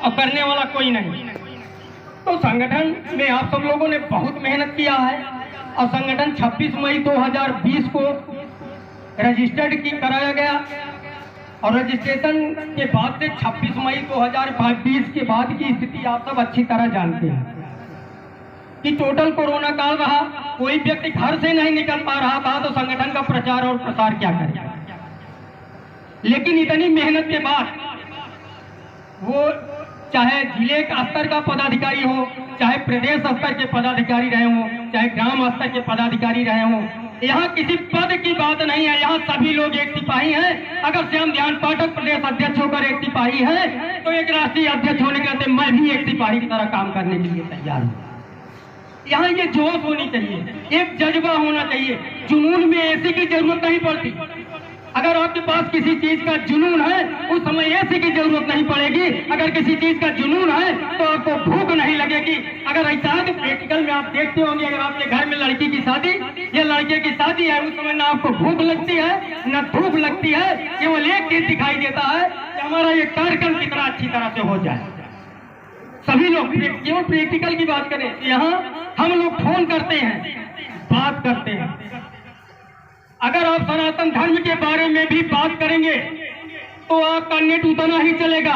और करने वाला कोई नहीं। तो संगठन में आप सब लोगों ने बहुत मेहनत किया है और संगठन 26 मई 2020 को रजिस्टर्ड कराया गया और रजिस्ट्रेशन के बाद से 26 मई 2020 के बाद की स्थिति आप सब अच्छी तरह जानते हैं कि टोटल कोरोना काल रहा, कोई व्यक्ति घर से नहीं निकल पा रहा था, तो संगठन का प्रचार और प्रसार क्या करेगा। लेकिन इतनी मेहनत के बाद वो चाहे जिले का स्तर का पदाधिकारी हो, चाहे प्रदेश स्तर के पदाधिकारी रहे हों, चाहे ग्राम स्तर के पदाधिकारी रहे हों, यहाँ किसी पद की बात नहीं है, यहाँ सभी लोग एक सिपाही हैं। अगर श्याम ध्यान पाठक प्रदेश अध्यक्ष होकर एक सिपाही है, तो एक राष्ट्रीय अध्यक्ष होने के नाते मैं भी एक सिपाही की तरह काम करने के लिए तैयार हूँ। यहाँ ये जोश होनी चाहिए, एक जज्बा होना चाहिए। जुनून में एसी की जरूरत नहीं पड़ती। अगर आपके पास किसी चीज का जुनून है, उस समय एसी की जरूरत नहीं पड़ेगी। अगर किसी चीज का जुनून है तो आपको भूख नहीं लगेगी। अगर ऐसा है तो प्रैक्टिकल में आप देखते होंगे, अगर आपके घर में लड़की की शादी या लड़के की शादी है, उस समय ना आपको भूख लगती है न धूप लगती है, केवल एक चीज दिखाई देता है कि हमारा ये कार्यक्रम कितना अच्छी तरह से हो जाए। सभी लोग केवल प्रैक्टिकल की बात करें, यहाँ हम लोग फोन करते हैं, बात करते हैं। अगर आप सनातन धर्म के बारे में भी बात करेंगे तो आपका नेट उतना ही चलेगा,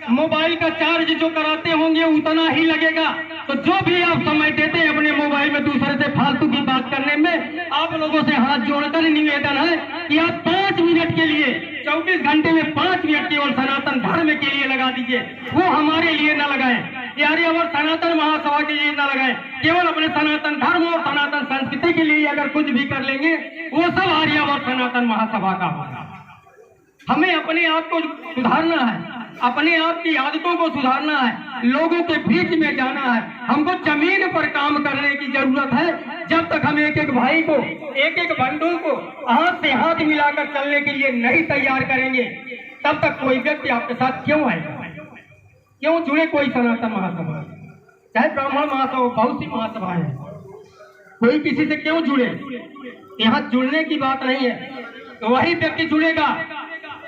मोबाइल का चार्ज जो कराते होंगे उतना ही लगेगा। तो जो भी आप समय देते हैं अपने मोबाइल में दूसरे से फालतू की बात करने में, आप लोगों से हाथ जोड़कर निवेदन है कि आप 5 मिनट के लिए, 24 घंटे में 5 मिनट केवल सनातन धर्म के लिए लगा दीजिए। वो हमारे लिए न लगाएं, आर्यावर्त सनातन महासभा के लिए न लगाएं। केवल अपने सनातन धर्म और सनातन संस्कृति के लिए अगर कुछ भी कर लेंगे, वो सब आर्यावर्त सनातन महासभा का होगा। हमें अपने आप को सुधारना है, अपने आप की आदतों को सुधारना है, लोगों के बीच में जाना है। हमको जमीन पर काम करने की जरूरत है। जब तक हम एक एक भाई को, एक एक बंधु को हाथ से हाथ मिलाकर चलने के लिए नहीं तैयार करेंगे, तब तक कोई व्यक्ति आपके साथ क्यों आएगा, क्यों जुड़े कोई सनातन महासभा, चाहे ब्राह्मण महासभा, बहुत सी महासभाएं हैं, कोई किसी से क्यों जुड़े। यहाँ जुड़ने की बात नहीं है, तो वही व्यक्ति जुड़ेगा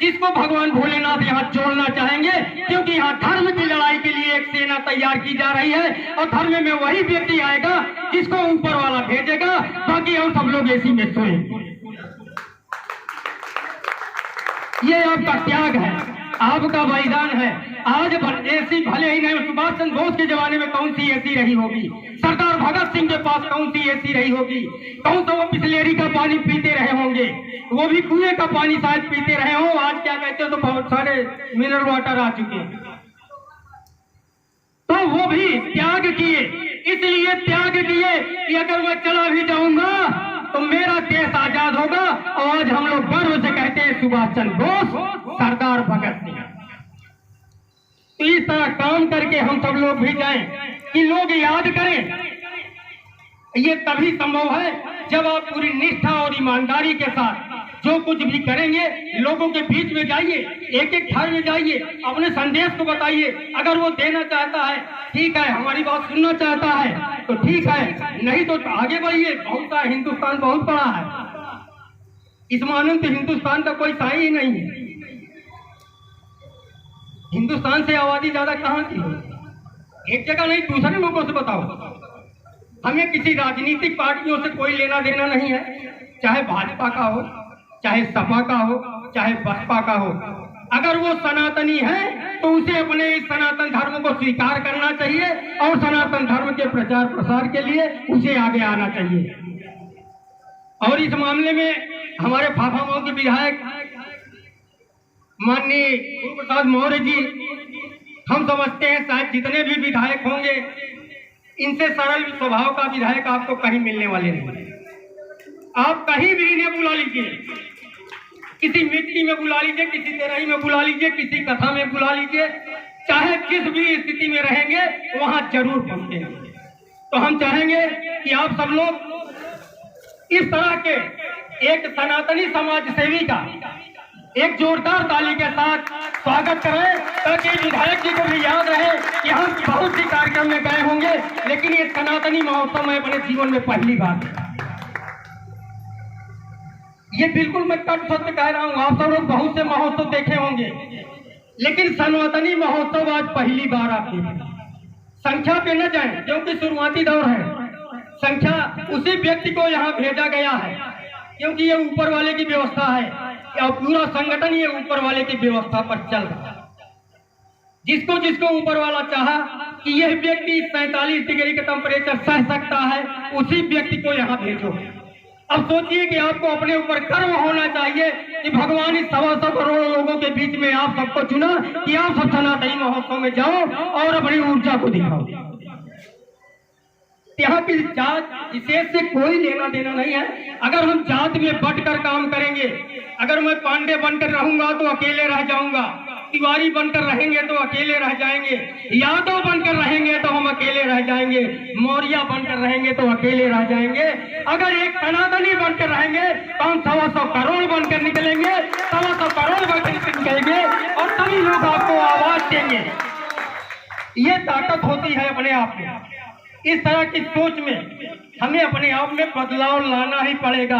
जिसको भगवान भोलेनाथ यहाँ जोड़ना चाहेंगे, क्योंकि यहाँ धर्म की लड़ाई के लिए एक सेना तैयार की जा रही है और धर्म में वही व्यक्ति आएगा जिसको ऊपर वाला भेजेगा, बाकी और सब लोग एसी में सोएंगे। ये आपका त्याग है, आपका बलिदान है। आज एसी भले ही नहीं, सुभाष चंद्र बोस के जमाने में कौन सी एसी रही होगी, सरदार भगत सिंह के पास कौन सी एसी रही होगी, कौन सा वो बिस्लेरी का पानी पीते रहे होंगे, वो भी कुएं का पानी शायद पीते रहे हो। आज क्या कहते हो, तो बहुत सारे मिनरल वाटर आ चुके हैं। तो वो भी त्याग किए, इसलिए त्याग किए कि अगर मैं चला भी जाऊंगा तो मेरा देश आजाद होगा। और आज हम लोग गर्व से कहते हैं सुभाष चंद्र बोस, सरदार भगत सिंह। तो इस तरह काम करके हम सब लोग भी जाएं कि लोग याद करें। ये तभी संभव है जब आप पूरी निष्ठा और ईमानदारी के साथ जो कुछ भी करेंगे, लोगों के बीच में जाइए, एक एक घर में जाइए, अपने संदेश को बताइए। अगर वो देना चाहता है ठीक है, हमारी बात सुनना चाहता है तो ठीक है, नहीं तो आगे बढ़िए। बहुत सा हिंदुस्तान बहुत बड़ा है, इस मानव तो हिंदुस्तान का कोई साई ही नहीं है। हिंदुस्तान से आबादी ज्यादा कहाँ की है? एक जगह नहीं, दूसरे लोगों से बताओ। हमें किसी राजनीतिक पार्टियों से कोई लेना देना नहीं है, चाहे भाजपा का हो, चाहे सपा का हो, चाहे बसपा का हो। अगर वो सनातनी है तो उसे अपने इस सनातन धर्म को स्वीकार करना चाहिए और सनातन धर्म के प्रचार प्रसार के लिए उसे आगे आना चाहिए। और इस मामले में हमारे फाफामऊ के विधायक माननीय गुरु प्रसाद मौर्य जी, हम समझते हैं शायद जितने भी विधायक होंगे, इनसे सरल स्वभाव का विधायक आपको कहीं मिलने वाले नहीं। आप कहीं भी इन्हें बुला लीजिए, किसी मिट्टी में बुला लीजिए, किसी तेराही में बुला लीजिए, किसी कथा में बुला लीजिए, चाहे जिस भी स्थिति में रहेंगे वहां जरूर पहुंचेंगे। तो हम चाहेंगे कि आप सब लोग इस तरह के एक सनातनी समाज सेवी का एक जोरदार ताली के साथ स्वागत करें, ताकि विधायक जी को भी याद रहे कि हम बहुत सी कार्यक्रम में गए होंगे, लेकिन ये सनातनी महोत्सव में अपने जीवन में पहली बार है। ये बिल्कुल मैं कट सत्य कह रहा हूँ। आप सब लोग बहुत से महोत्सव देखे होंगे, लेकिन सनातनी महोत्सव आज पहली बार आती है। संख्या पे न जाए क्योंकि शुरुआती दौर है। संख्या उसी व्यक्ति को यहाँ भेजा गया है क्योंकि ये ऊपर वाले की व्यवस्था है और पूरा संगठन ये ऊपर वाले की व्यवस्था पर चल रहा है। जिसको जिसको ऊपर वाला चाहा कि यह व्यक्ति 47 डिग्री का टेम्परेचर सह सकता है, उसी व्यक्ति को यहाँ भेजो। अब सोचिए कि आपको अपने ऊपर गर्व होना चाहिए कि भगवान इस 125 करोड़ लोगों के बीच में आप सबको चुना कि आप सब सनातनी महोत्सव में जाओ और अपनी ऊर्जा को दिखाओ। यहाँ की जात विशेष से कोई लेना देना नहीं है। अगर हम जात में बंटकर काम करेंगे, अगर मैं पांडे बनकर रहूंगा तो अकेले रह जाऊंगा, तिवारी बनकर रहेंगे तो अकेले रह जाएंगे, यादव बनकर रहेंगे तो हम अकेले रह जाएंगे, मौर्य बनकर रहेंगे तो अकेले रह जाएंगे। अगर एक सनातनी बनकर रहेंगे तो हम 125 करोड़ बनकर निकलेंगे, 125 करोड़ बनकर निकलेंगे और सभी लोग आपको आवाज देंगे। ये ताकत होती है अपने आप में। इस तरह की सोच में हमें अपने आप में बदलाव लाना ही पड़ेगा।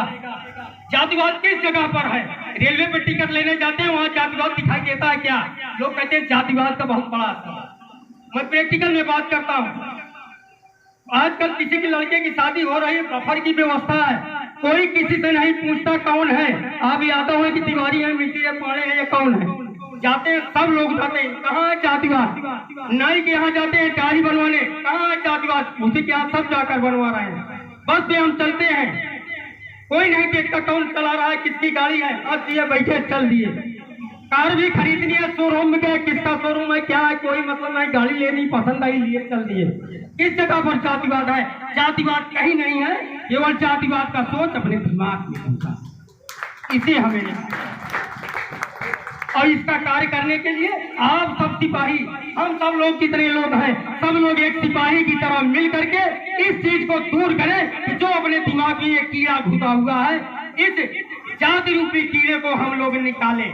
जातिवाद किस जगह पर है? रेलवे पे टिकट लेने जाते हैं, वहां जातिवाद दिखाई देता है क्या? लोग कहते हैं जातिवाद का बहुत बड़ा असर। मैं प्रैक्टिकल में बात करता हूँ। आजकल किसी की लड़के की शादी हो रही है, बफर की व्यवस्था है, कोई किसी से नहीं पूछता कौन है, आप यादव है कि तिवारी है, मिट्टी है, पाड़े है, ये कौन है। जाते हैं, सब लोग जाते हैं, कहाँ है जातिवाद? नाई के यहाँ जाते हैं दाढ़ी बनवाने, कहाँ है जातिवाद? उसी के यहाँ सब जाकर बनवा रहे हैं। बस से हम चलते हैं, कोई नहीं देखता कौन चला रहा है, किसकी गाड़ी है, बस दिए बैठे चल दिए। कार भी खरीदनी है, शोरूम में गए, किसका शोरूम है, क्या है, कोई मतलब नहीं, गाड़ी लेनी पसंद आई, लिए चल दिए। किस जगह पर जातिवाद है? जातिवाद कहीं नहीं है, केवल जातिवाद का सोच अपने दिमाग में होता। इसे हमें और इसका कार्य करने के लिए आप सब सिपाही, हम सब लोग कितने लोग हैं, सब लोग एक सिपाही की तरह मिल करके इस चीज को दूर करें कि जो अपने दिमाग में ये कीड़ा घुसा हुआ है, इस जाति रूपी कीड़े को हम लोग निकालें।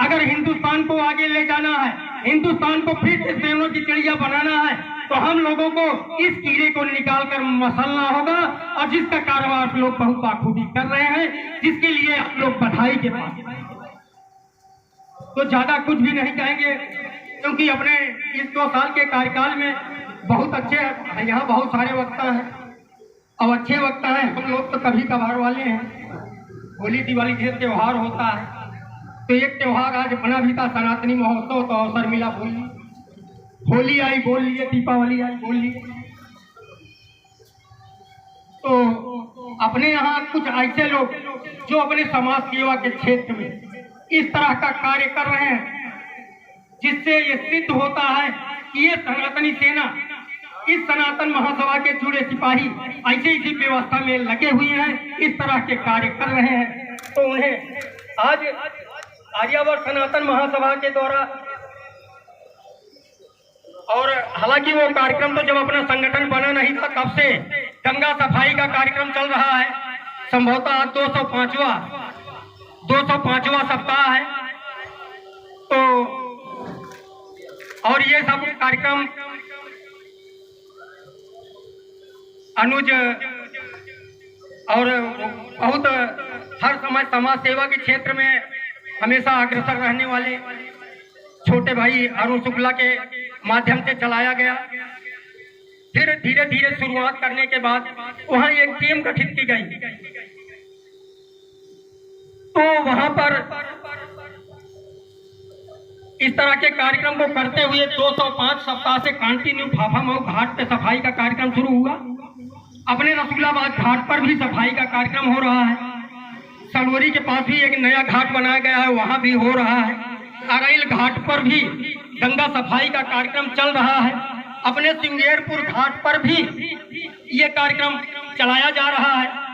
अगर हिंदुस्तान को आगे ले जाना है, हिंदुस्तान को फिर से सेनों की चिड़िया बनाना है, तो हम लोगों को इस कीड़े को निकाल कर मसलना होगा। और जिसका कारोबार आप लोग बहुत बाखूबी कर रहे हैं, जिसके लिए आप लोग बधाई के पास, तो ज्यादा कुछ भी नहीं कहेंगे क्योंकि अपने इस 2 साल के कार्यकाल में बहुत अच्छे यहाँ बहुत सारे वक्ता हैं और अच्छे वक्ता हैं। हम लोग तो कभी कभार वाले हैं। होली दिवाली जैसे त्योहार होता है, तो एक त्योहार आज बना भी था सनातनी महोत्सव, तो अवसर मिला बोल लिए, होली आई बोल लिए, दीपावली आई बोल लिए। तो अपने यहाँ कुछ ऐसे लोग जो अपने समाज सेवा के क्षेत्र में इस तरह का कार्य कर रहे हैं, जिससे ये सिद्ध होता है कि ये सनातनी सेना, इस सनातन महासभा के जुड़े सिपाही ऐसे इसी व्यवस्था में लगे हुए हैं, इस तरह के कार्य कर रहे हैं। तो उन्हें आज आर्यावर्त सनातन महासभा के द्वारा, और हालांकि वो कार्यक्रम तो जब अपना संगठन बना नहीं था तब से गंगा सफाई का कार्यक्रम चल रहा है। संभवतः 205वां सप्ताह है। तो और ये सब कार्यक्रम अनुज और बहुत हर समाज सेवा के क्षेत्र में हमेशा अग्रसर रहने वाले छोटे भाई अरुण शुक्ला के माध्यम से चलाया गया। फिर धीरे धीरे शुरुआत करने के बाद वहाँ एक टीम गठित की गई। तो वहां पर इस तरह के कार्यक्रम को करते हुए 205 सप्ताह से कंटिन्यू फाफामऊ घाट पे सफाई का कार्यक्रम शुरू हुआ। अपने रसूलाबाद घाट पर भी सफाई का कार्यक्रम हो रहा है। सलवरी के पास भी एक नया घाट बनाया गया है, वहां भी हो रहा है। अरैल घाट पर भी गंगा सफाई का कार्यक्रम चल रहा है। अपने सिंगेरपुर घाट पर भी ये कार्यक्रम चलाया जा रहा है।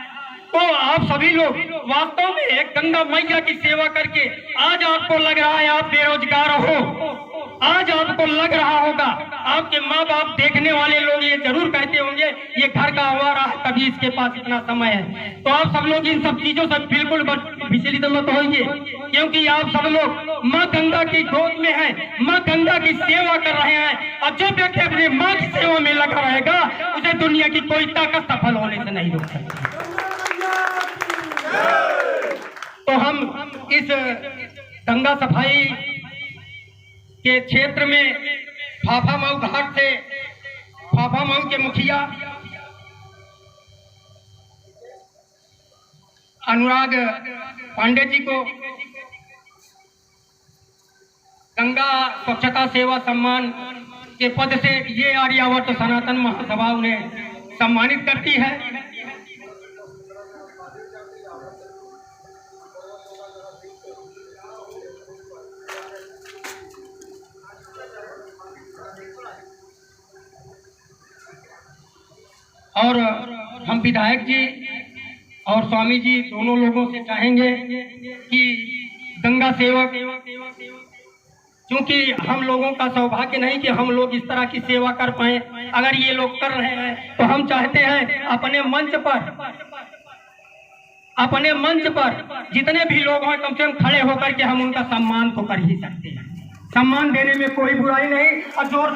तो आप सभी लोग वास्तव में एक गंगा मैया की सेवा करके आज आपको लग रहा है आप बेरोजगार हो, आज आपको लग रहा होगा, आपके माँ बाप देखने वाले लोग ये जरूर कहते होंगे ये घर का आवारा है तभी इसके पास इतना समय है। तो आप सब लोग इन सब चीजों से बिल्कुल विचलित मत होइए, क्योंकि आप सब लोग माँ गंगा की गोद में हैं, माँ गंगा की सेवा कर रहे हैं। और जो व्यक्ति अपने माँ की सेवा में लगा रहेगा उसे दुनिया की कोई ताकत सफल होने से नहीं रोक सकती। तो हम इस गंगा सफाई के क्षेत्र में फाफामऊ घाट से फाफामऊ के मुखिया अनुराग पांडे जी को गंगा स्वच्छता सेवा सम्मान के पद से ये आर्यावर्त सनातन महासभा उन्हें सम्मानित करती है। और हम विधायक जी और स्वामी जी दोनों लोगों से चाहेंगे कि गंगा सेवक, क्योंकि हम लोगों का सौभाग्य नहीं कि हम लोग इस तरह की सेवा कर पाए, अगर ये लोग कर रहे हैं तो हम चाहते हैं अपने मंच पर जितने भी लोग हैं कम से कम खड़े होकर के हम उनका सम्मान तो कर ही सकते हैं। सम्मान देने में कोई बुराई नहीं और जोर